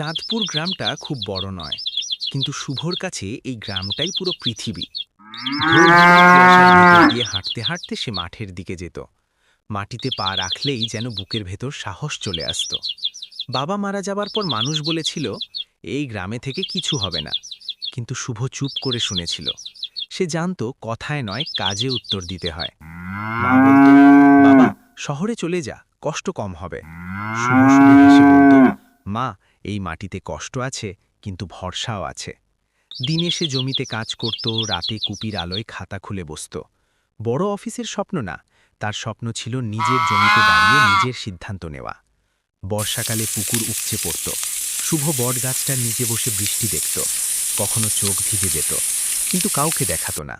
চাঁদপুর গ্রামটা খুব বড় নয়, কিন্তু শুভর কাছে এই গ্রামটাই পুরো পৃথিবী। ভোর হলে কুয়াশার ভেতর দিয়ে হাঁটতে হাঁটতে সে মাঠের দিকে যেত। মাটিতে পা রাখলেই যেন বুকের ভেতর সাহস চলে আসতো। বাবা মারা যাবার পর মানুষ বলেছিল এই গ্রামে থেকে কিছু হবে না, কিন্তু শুভ চুপ করে শুনেছিল। সে জানতো কথায় নয় কাজে উত্তর দিতে হয়। মা বলতো, বাবা, শহরে চলে যা, কষ্ট কম হবে। শুভ শুধু হেসে বলতো, মা, এই মাটিতে কষ্ট আছে, কিন্তু ভরসাও আছে। দিনে সে জমিতে কাজ করত, রাতে কুপির আলোয় খাতা খুলে বসত। বড় অফিসের স্বপ্ন না, তার স্বপ্ন ছিল নিজের জমিতে দাঁড়িয়ে নিজের সিদ্ধান্ত নেওয়া। বর্ষাকালে পুকুর উপচে পড়ত। শুভ বটগাছটার নিচে বসে বৃষ্টি দেখত। কখনো চোখ ভিজে যেত, কিন্তু কাউকে দেখাতো না।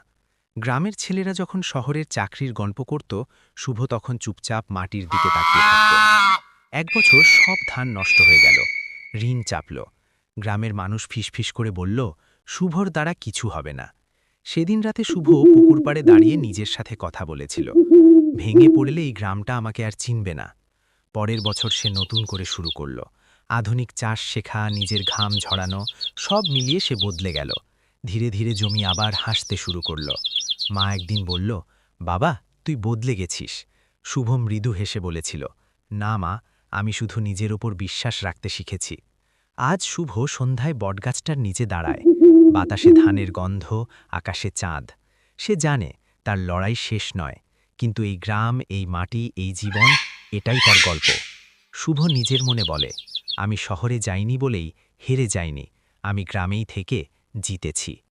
গ্রামের ছেলেরা যখন শহরের চাকরির গল্প করত, শুভ তখন চুপচাপ মাটির দিকে তাকিয়ে থাকত। এক বছর সব ধান নষ্ট হয়ে গেল, ঋণ চাপল। গ্রামের মানুষ ফিসফিস করে বলল, শুভর দ্বারা কিছু হবে না। সেদিন রাতে শুভ পুকুর পাড়ে দাঁড়িয়ে নিজের সাথে কথা বলেছিল, ভেঙে পড়লে এই গ্রামটা আমাকে আর চিনবে না। পরের বছর সে নতুন করে শুরু করল। আধুনিক চাষ শেখা, নিজের ঘাম ঝরানো, সব মিলিয়ে সে বদলে গেল। ধীরে ধীরে জমি আবার হাসতে শুরু করল। মা একদিন বলল, বাবা, তুই বদলে গেছিস। শুভ মৃদু হেসে বলেছিল, না মা, আমি শুধু নিজের ওপর বিশ্বাস রাখতে শিখেছি। আজ শুভ সন্ধ্যায় বটগাছটার নিচে দাঁড়ায়। বাতাসে ধানের গন্ধ, আকাশে চাঁদ। সে জানে তার লড়াই শেষ নয়, কিন্তু এই গ্রাম, এই মাটি, এই জীবন, এটাই তার গল্প। শুভ নিজের মনে বলে, আমি শহরে যাইনি বলেই হেরে যাইনি, আমি গ্রামেই থেকে জিতেছি।